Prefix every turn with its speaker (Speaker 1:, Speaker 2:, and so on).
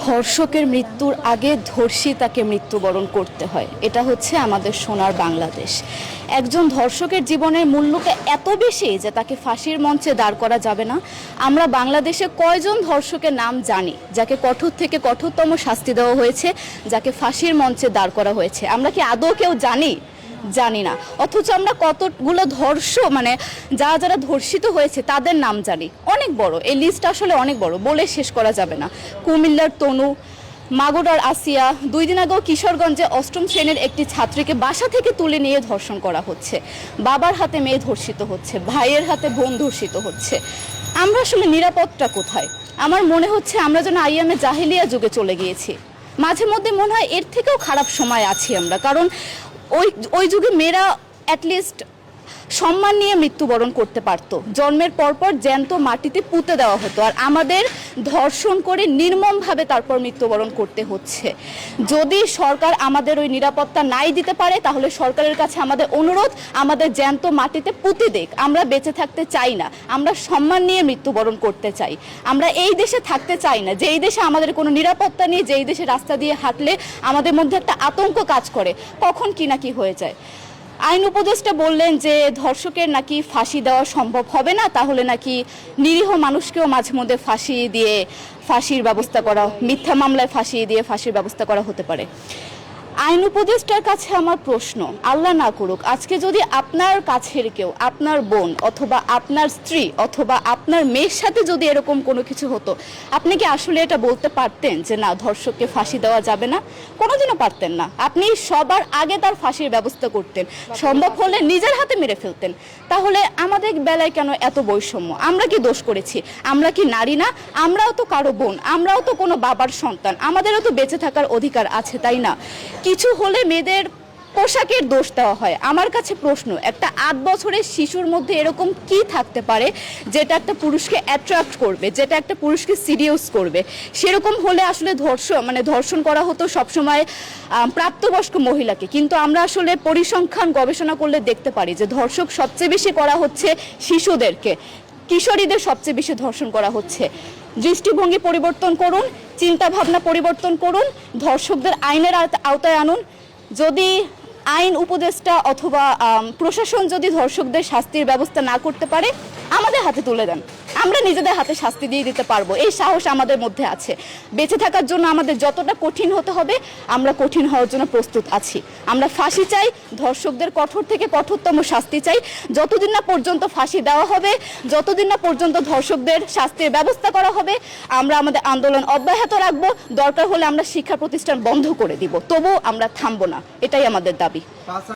Speaker 1: ধর্ষকের মৃত্যুর আগে ধর্ষিতাকে মৃত্যুবরণ করতে হয়। এটা হচ্ছে আমাদের সোনার বাংলাদেশ। একজন ধর্ষকের জীবনের মূল্যকে এত বেশি যে তাকে ফাঁসির মঞ্চে দাঁড় করা যাবে না। আমরা বাংলাদেশে কয়জন ধর্ষকের নাম জানি যাকে কঠোর থেকে কঠোরতম শাস্তি দেওয়া হয়েছে, যাকে ফাঁসির মঞ্চে দাঁড় করা হয়েছে? আমরা কি আদৌ কেউ জানি না। অথচ আমরা কতগুলো যারা ধর্ষিত হয়েছে তাদের নাম জানি, অনেক বড়। এই লিস্ট আসলে অনেক বড়, বলে শেষ করা যাবে না। কুমিল্লার তনু, মাগুরার আসিয়া, 2 দিন আগেও কিশোরগঞ্জে 8ম শ্রেণীর একটি ছাত্রীকে বাসা থেকে তুলে নিয়ে ধর্ষণ করা হচ্ছে। বাবার হাতে মেয়ে ধর্ষিত হচ্ছে, ভাইয়ের হাতে বোন ধর্ষিত হচ্ছে। আমরা আসলে নিরাপদটা কোথায়? আমার মনে হচ্ছে আমরা যেন আইয়ামে জাহেলিয়া যুগে চলে গিয়েছি। মাঝে মধ্যে মনে হয় এর থেকেও খারাপ সময় আছি আমরা, কারণ ওই যুগে মেয়েরা অ্যাটলিস্ট সম্মান নিয়ে মৃত্যুবরণ করতে পারত। জন্মের পরপর জ্যান্ত মাটিতে পুঁতে দেওয়া হতো, আর আমাদের ধর্ষণ করে নির্মমভাবে তারপর মৃত্যুবরণ করতে হচ্ছে। যদি সরকার আমাদের ওই নিরাপত্তা নাই দিতে পারে, তাহলে সরকারের কাছে আমাদের অনুরোধ, আমাদের জ্যান্ত মাটিতে পুঁতে দেখ। আমরা বেঁচে থাকতে চাই না, আমরা সম্মান নিয়ে মৃত্যুবরণ করতে চাই। আমরা এই দেশে থাকতে চাই না যে এই দেশে আমাদের কোনো নিরাপত্তা নেই, যে এই দেশে রাস্তা দিয়ে হাঁটলে আমাদের মধ্যে একটা আতঙ্ক কাজ করে, কখন কি না কি হয়ে যায়। আইন উপদেষ্টা বললেন যে ধর্ষকের নাকি ফাঁসি দেওয়া সম্ভব হবে না, তাহলে নাকি নিরীহ মানুষকেও মাঝে মধ্যে ফাঁসির ব্যবস্থা করা, মিথ্যা মামলায় ফাঁসিয়ে দিয়ে ফাঁসির ব্যবস্থা করা হতে পারে। আইন উপদেষ্টার কাছে আমার প্রশ্ন, আল্লাহ না করুক আজকে যদি আপনার কাছের কেউ, আপনার বোন অথবা আপনার স্ত্রী অথবা আপনার মেয়ের সাথে যদি এরকম কোনো কিছু হতো, আপনি কি আসলে এটা বলতে পারতেন যে না, ধর্ষককে ফাঁসি দেওয়া যাবে না? কোনোদিনও পারতেন না। আপনি সবার আগে তার ফাঁসির ব্যবস্থা করতেন, সম্ভব হলে নিজের হাতে মেরে ফেলতেন। তাহলে আমাদের বেলায় কেন এত বৈষম্য? আমরা কি দোষ করেছি? আমরা কি নারী না? আমরাও তো কারো বোন, আমরাও তো কোনো বাবার সন্তান, আমাদেরও তো বেঁচে থাকার অধিকার আছে, তাই না? কিছু হলে মেয়েদের পোশাকের দোষ দেওয়া হয়। আমার কাছে প্রশ্ন, একটা 8 বছরের শিশুর মধ্যে এরকম কি থাকতে পারে যেটা একটা পুরুষকে অ্যাট্রাক্ট করবে, যেটা একটা পুরুষকে সিরিয়াস করবে? সেরকম হলে আসলে ধর্ষণ করা হতো সবসময় প্রাপ্তবয়স্ক মহিলাকে। কিন্তু আমরা আসলে পরিসংখ্যান গবেষণা করলে দেখতে পারি যে ধর্ষক সবচেয়ে বেশি করা হচ্ছে শিশুদেরকে, কিশোরীদের সবচেয়ে বেশি ধর্ষণ করা হচ্ছে। দৃষ্টিভঙ্গি পরিবর্তন করুন, চিন্তা ভাবনা পরিবর্তন করুন, ধর্ষকদের আইনের আওতায় আনুন। যদি আইন উপদেষ্টা অথবা প্রশাসন যদি ধর্ষকদের শাস্তির ব্যবস্থা না করতে পারে, আমাদের হাতে তুলে দেন, আমরা নিজেদের হাতে শাস্তি দিয়ে দিতে পারবো। এই সাহস আমাদের মধ্যে আছে। বেঁচে থাকার জন্য আমাদের যতটা কঠিন হতে হবে, আমরা কঠিন হওয়ার জন্য প্রস্তুত আছি। আমরা ফাঁসি চাই, ধর্ষকদের কঠোর থেকে কঠোরতম শাস্তি চাই। যতদিন না পর্যন্ত ফাঁসি দেওয়া হবে, যতদিন না পর্যন্ত ধর্ষকদের শাস্তির ব্যবস্থা করা হবে, আমরা আমাদের আন্দোলন অব্যাহত রাখবো। দরকার হলে আমরা শিক্ষা প্রতিষ্ঠান বন্ধ করে দিব, তবুও আমরা থামবো না। এটাই আমাদের দাবি।